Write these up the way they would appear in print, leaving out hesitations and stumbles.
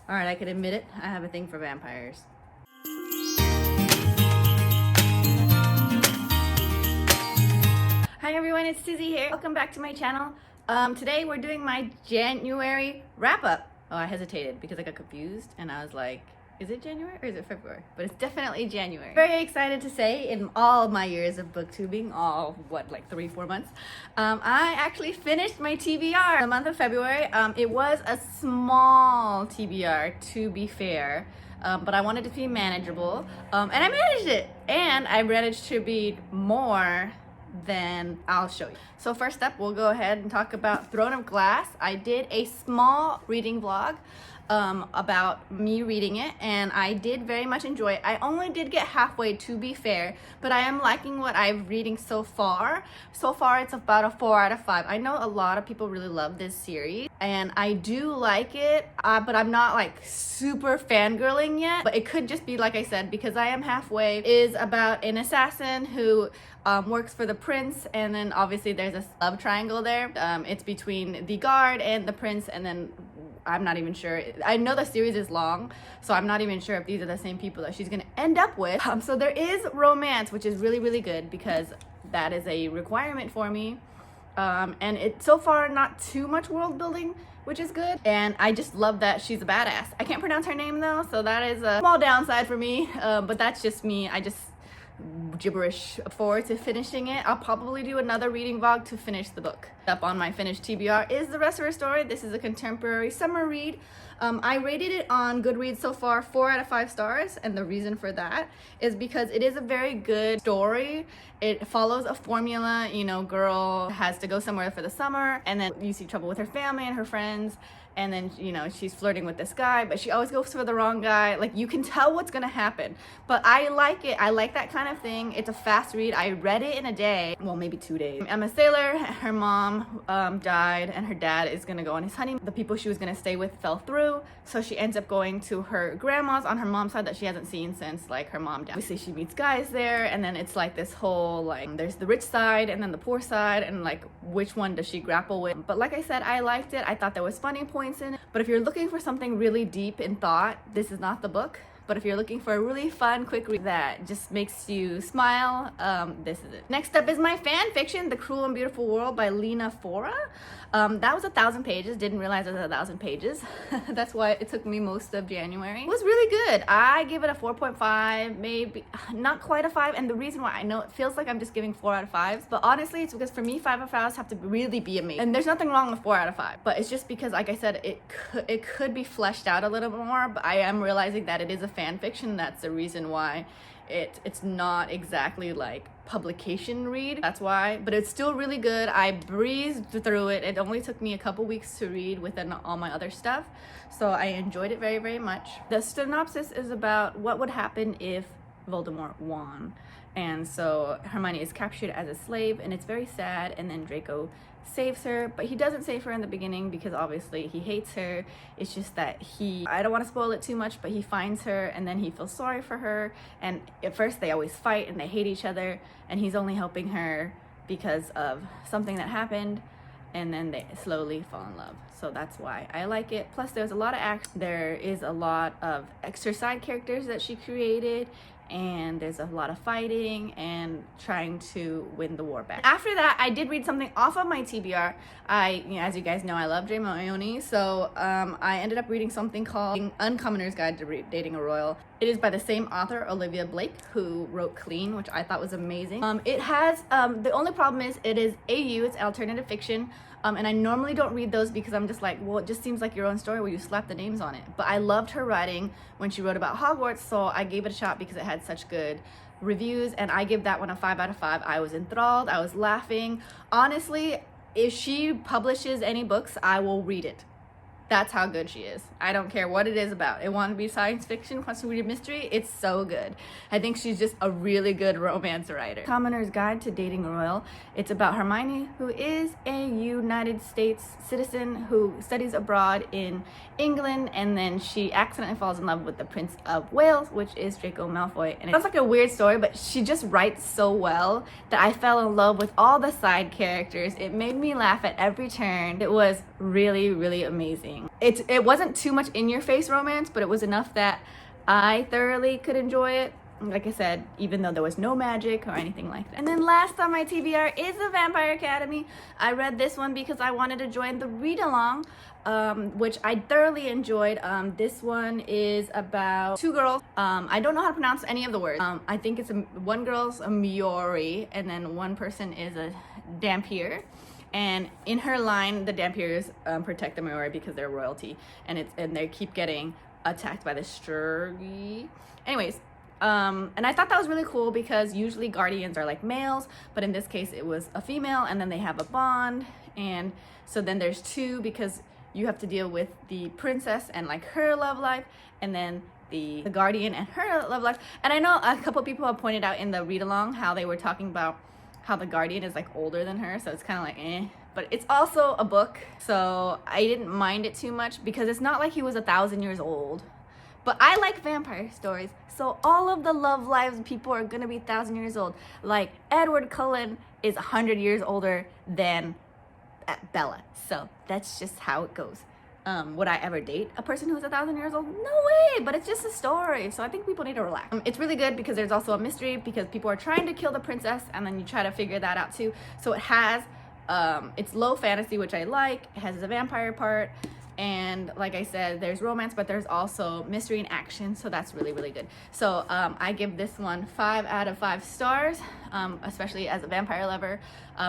Alright, I can admit it. I have a thing for vampires. Hi everyone, it's Tizzy here. Welcome back to my channel. Today we're doing my January wrap-up. Oh, I hesitated because I got confused and I was like, is it January or is it February? But it's definitely January. Very excited to say, in all of my years of booktubing, like 3-4 months, I actually finished my TBR the month of February. It was a small TBR, to be fair, but I wanted it to be manageable, and I managed it. And I managed to read more than I'll show you. So first up, we'll go ahead and talk about Throne of Glass. I did a small reading vlog about me reading it, and I did very much enjoy it. I only did get halfway, to be fair, but I am liking what I'm reading so far. So far, it's about a 4 out of 5. I know a lot of people really love this series, and I do like it, but I'm not like super fangirling yet. But it could just be, like I said, because I am halfway. It is about an assassin who works for the prince, and then obviously there's a love triangle there. It's between the guard and the prince, and then I'm not even sure. I know the series is long, so I'm not even sure if these are the same people that she's gonna end up with. So there is romance, which is really, really good because that is a requirement for me. And it's so far not too much world building, which is good. And I just love that she's a badass. I can't pronounce her name though, so that is a small downside for me. But that's just me. I just gibberish forward to finishing it. I'll probably do another reading vlog to finish the book. Up on my finished TBR is the rest of her story. This is a contemporary summer read. I rated it on Goodreads so far 4 out of 5 stars, and the reason for that is because it is a very good story. It follows a formula, you know, girl has to go somewhere for the summer, and then you see trouble with her family and her friends, and then, you know, she's flirting with this guy, but she always goes for the wrong guy. Like, you can tell what's gonna happen. But I like it. I like that kind of thing. It's a fast read. I read it in a day. Well, maybe 2 days. I'm a sailor. Her mom died, and her dad is gonna go on his honeymoon. The people she was gonna stay with fell through, so she ends up going to her grandma's on her mom's side that she hasn't seen since, like, her mom died. Obviously, she meets guys there, and then it's like this whole, like, there's the rich side and then the poor side, and like, which one does she grapple with? But like I said, I liked it. I thought there was funny points in it. But if you're looking for something really deep in thought, this is not the book. But if you're looking for a really fun, quick read that just makes you smile, this is it. Next up is my fan fiction, The Cruel and Beautiful World by Lena Fora. That was 1,000 pages. Didn't realize it was 1,000 pages. That's why it took me most of January. It was really good. I give it a 4.5, maybe not quite a 5. And the reason why, I know it feels like I'm just giving 4 out of 5s, but honestly, it's because for me, 5 out of 5s have to really be amazing. And there's nothing wrong with 4 out of 5, but it's just because, like I said, it could be fleshed out a little bit more. But I am realizing that it is a fan fiction. That's the reason why it's not exactly like publication read. That's why, but it's still really good. I breezed through it. It only took me a couple weeks to read within all my other stuff, so I enjoyed it very, very much. The synopsis is about what would happen if Voldemort won, and so Hermione is captured as a slave, and it's very sad. And then Draco saves her, but he doesn't save her in the beginning because obviously he hates her. It's just that I don't want to spoil it too much, but he finds her and then he feels sorry for her, and at first they always fight and they hate each other, and he's only helping her because of something that happened, and then they slowly fall in love. So that's why I like it. Plus there's a lot of action. There is a lot of extra side characters that she created, and there's a lot of fighting and trying to win the war back. After that, I did read something off of my TBR. As you guys know, I love J Maas, so I ended up reading something called Uncommoner's Guide to Dating a Royal. It is by the same author, Olivia Blake, who wrote Clean, which I thought was amazing. It has, the only problem is it is AU, it's alternative fiction. And I normally don't read those because I'm just like, well, it just seems like your own story where you slap the names on it. But I loved her writing when she wrote about Hogwarts, so I gave it a shot because it had such good reviews, and I give that one a 5 out of 5. I was enthralled, I was laughing. Honestly, if she publishes any books, I will read it. That's how good she is. I don't care what it is about. It wants to be science fiction, wants to read a mystery. It's so good. I think she's just a really good romance writer. Commoner's Guide to Dating a Royal. It's about Hermione, who is a United States citizen who studies abroad in England, and then she accidentally falls in love with the Prince of Wales, which is Draco Malfoy. And it sounds like a weird story, but she just writes so well that I fell in love with all the side characters. It made me laugh at every turn. It was really, really amazing. interesting. It wasn't too much in-your-face romance, but it was enough that I thoroughly could enjoy it. Like I said, even though there was no magic or anything like that. And then last on my TBR is The Vampire Academy. I read this one because I wanted to join the read-along, which I thoroughly enjoyed. This one is about two girls. I don't know how to pronounce any of the words. I think it's one girl's a Miori, and then one person is a Dampier. And in her line, the Dampiers protect the Maori because they're royalty, and they keep getting attacked by the Sturgi. Anyways, and I thought that was really cool because usually guardians are like males, but in this case it was a female, and then they have a bond, and so then there's two because you have to deal with the princess and like her love life, and then the guardian and her love life. And I know a couple people have pointed out in the read-along how they were talking about how the guardian is like older than her, so it's kind of like but it's also a book, so I didn't mind it too much because it's not like he was 1,000 years old. But I like vampire stories, so all of the love lives of people are gonna be 1,000 years old. Like Edward Cullen is 100 years older than Bella, so that's just how it goes. Would I ever date a person who's 1,000 years old? No way, but it's just a story, so I think people need to relax. It's really good because there's also a mystery because people are trying to kill the princess, and then you try to figure that out too. So it has, it's low fantasy, which I like. It has a vampire part, and like I said, there's romance, but there's also mystery and action, so that's really, really good. So I give this one 5 out of 5 stars, especially as a vampire lover.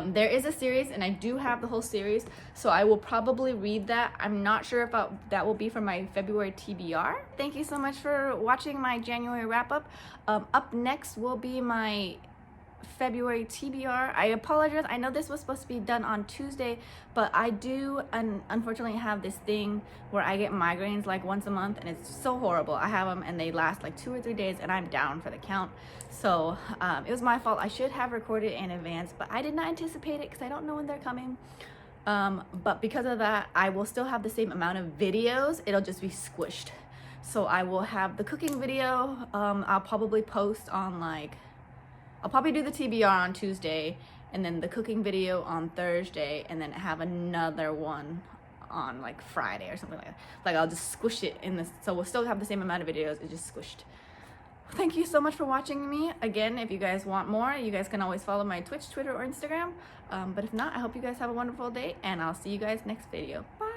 There is a series, and I do have the whole series, so I will probably read that. I'm not sure if that will be for my February TBR. Thank you so much for watching my January wrap-up. Up next will be my February TBR. I apologize. I know this was supposed to be done on Tuesday, but I do unfortunately have this thing where I get migraines like once a month, and it's so horrible. I have them and they last like 2 or 3 days, and I'm down for the count. So it was my fault. I should have recorded in advance, but I did not anticipate it because I don't know when they're coming. But because of that, I will still have the same amount of videos. It'll just be squished. So I will have the cooking video. I'll probably post on I'll probably do the TBR on Tuesday, and then the cooking video on Thursday, and then have another one on like Friday or something like that. Like I'll just squish it in this, so we'll still have the same amount of videos, it's just squished. Thank you so much for watching me. Again, if you guys want more, you guys can always follow my Twitch, Twitter, or Instagram. But if not, I hope you guys have a wonderful day, and I'll see you guys next video. Bye.